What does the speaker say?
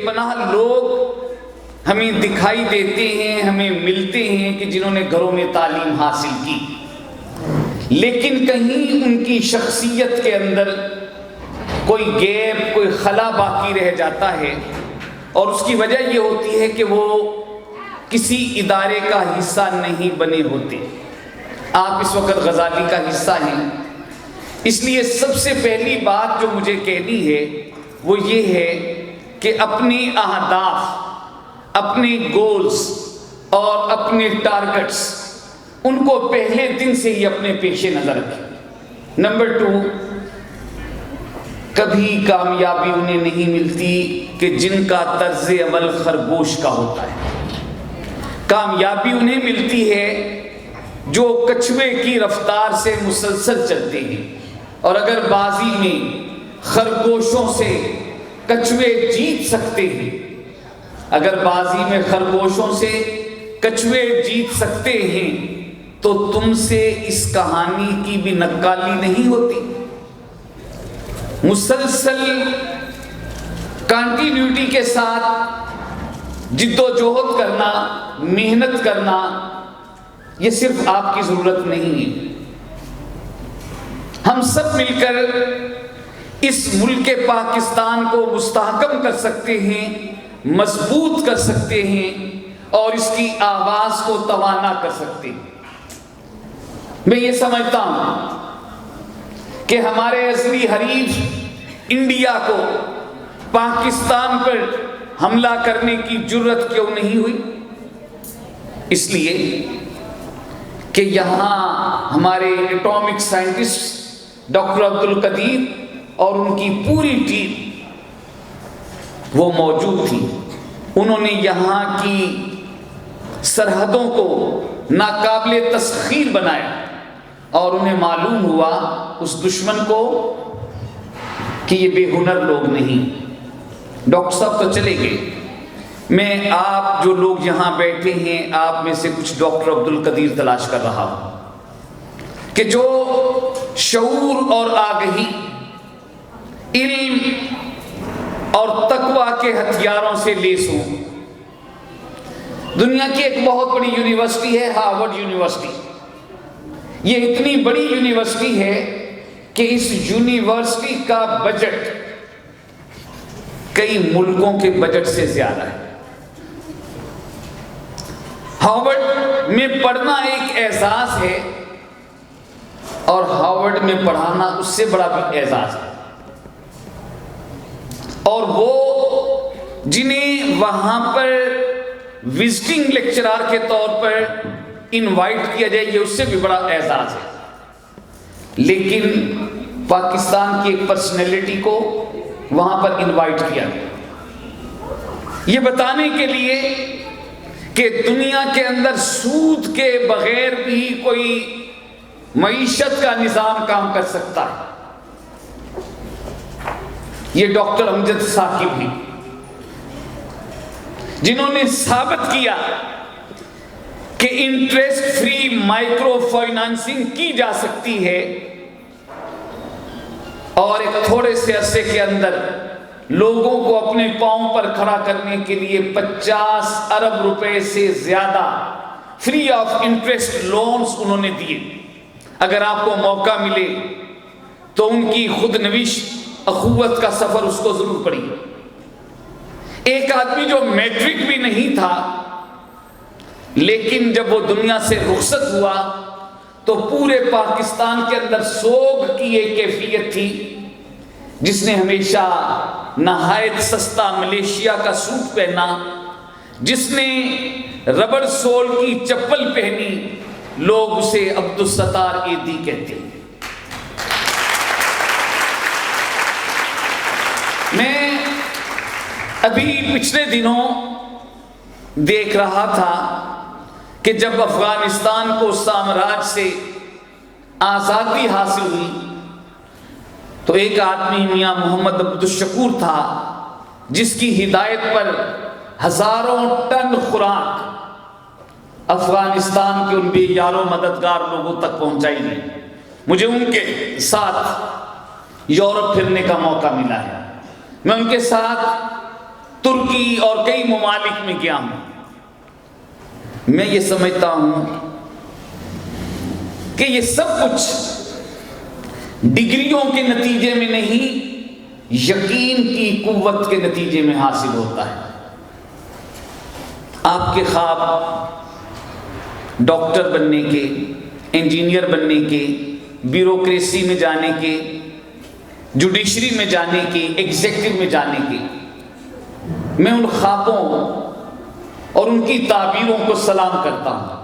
پناہ لوگ ہمیں دکھائی دیتے ہیں، ہمیں ملتے ہیں کہ جنہوں نے گھروں میں تعلیم حاصل کی، لیکن کہیں ان کی شخصیت کے اندر کوئی گیپ، کوئی خلا باقی رہ جاتا ہے، اور اس کی وجہ یہ ہوتی ہے کہ وہ کسی ادارے کا حصہ نہیں بنے ہوتے۔ آپ اس وقت غزالی کا حصہ ہیں، اس لیے سب سے پہلی بات جو مجھے کہنی ہے وہ یہ ہے کہ اپنے اہداف، اپنے گولز اور اپنے ٹارگٹس ان کو پہلے دن سے ہی اپنے پیش نظر رکھیں۔ نمبر 2، کبھی کامیابی انہیں نہیں ملتی کہ جن کا طرز عمل خرگوش کا ہوتا ہے، کامیابی انہیں ملتی ہے جو کچھوے کی رفتار سے مسلسل چلتے ہیں، اور اگر بازی میں خرگوشوں سے کچھوے جیت سکتے ہیں، اگر بازی میں خرگوشوں سے کچھوے جیت سکتے ہیں تو تم سے اس کہانی کی بھی نقالی نہیں ہوتی۔ مسلسل کنٹینیوٹی کے ساتھ جد و جہد کرنا، محنت کرنا، یہ صرف آپ کی ضرورت نہیں ہے، ہم سب مل کر اس ملک پاکستان کو مستحکم کر سکتے ہیں، مضبوط کر سکتے ہیں، اور اس کی آواز کو توانا کر سکتے ہیں۔ میں یہ سمجھتا ہوں کہ ہمارے اصلی حریف انڈیا کو پاکستان پر حملہ کرنے کی جرت کیوں نہیں ہوئی؟ اس لیے کہ یہاں ہمارے ایٹامک سائنٹسٹ ڈاکٹر عبدالقدیر اور ان کی پوری ٹیم وہ موجود تھی۔ انہوں نے یہاں کی سرحدوں کو ناقابل تسخیر بنایا، اور انہیں معلوم ہوا اس دشمن کو کہ یہ بے ہنر لوگ نہیں۔ ڈاکٹر صاحب تو چلے گئے، میں آپ جو لوگ یہاں بیٹھے ہیں آپ میں سے کچھ ڈاکٹر عبدالقدیر تلاش کر رہا ہوں کہ جو شعور اور آگہی، علم اور تقوی کے ہتھیاروں سے لیس ہوں۔ دنیا کی ایک بہت بڑی یونیورسٹی ہے ہارورڈ یونیورسٹی، یہ اتنی بڑی یونیورسٹی ہے کہ اس یونیورسٹی کا بجٹ کئی ملکوں کے بجٹ سے زیادہ ہے۔ ہارورڈ میں پڑھنا ایک اعزاز ہے، اور ہارورڈ میں پڑھانا اس سے بڑا بھی اعزاز ہے، اور وہ جنہیں وہاں پر وزٹنگ لیکچرار کے طور پر انوائٹ کیا جائے یہ اس سے بھی بڑا اعزاز ہے۔ لیکن پاکستان کی ایک پرسنالٹی کو وہاں پر انوائٹ کیا گیا، یہ بتانے کے لیے کہ دنیا کے اندر سود کے بغیر بھی کوئی معیشت کا نظام کام کر سکتا ہے۔ یہ ڈاکٹر امجد ثاقب ہیں جنہوں نے ثابت کیا کہ انٹرسٹ فری مائکرو فائنانسنگ کی جا سکتی ہے، اور ایک تھوڑے سے عرصے کے اندر لوگوں کو اپنے پاؤں پر کھڑا کرنے کے لیے 50 ارب روپے سے زیادہ فری آف انٹرسٹ لونز انہوں نے دیے۔ اگر آپ کو موقع ملے تو ان کی خود نویش اخوت کا سفر اس کو ضرور پڑھیے۔ ایک آدمی جو میٹرک بھی نہیں تھا، لیکن جب وہ دنیا سے رخصت ہوا تو پورے پاکستان کے اندر سوگ کی ایک کیفیت تھی، جس نے ہمیشہ نہایت سستا ملیشیا کا سوٹ پہنا، جس نے ربڑ سول کی چپل پہنی، لوگ اسے عبدالستار ایدی کہتے ہیں۔ میں ابھی پچھلے دنوں دیکھ رہا تھا کہ جب افغانستان کو سامراج سے آزادی حاصل ہوئی تو ایک آدمی میاں محمد عبدالشکور تھا، جس کی ہدایت پر ہزاروں ٹن خوراک افغانستان کے ان بے یارو مددگار لوگوں تک پہنچائی گئی۔ مجھے ان کے ساتھ یورپ پھرنے کا موقع ملا ہے، میں ان کے ساتھ ترکی اور کئی ممالک میں گیا ہوں، میں یہ سمجھتا ہوں کہ یہ سب کچھ ڈگریوں کے نتیجے میں نہیں، یقین کی قوت کے نتیجے میں حاصل ہوتا ہے۔ آپ کے خواب ڈاکٹر بننے کے، انجینئر بننے کے، بیوروکریسی میں جانے کے، جوڈیشری میں جانے کے، ایگزیکٹو میں جانے کے، میں ان خوابوں اور ان کی تعبیروں کو سلام کرتا ہوں۔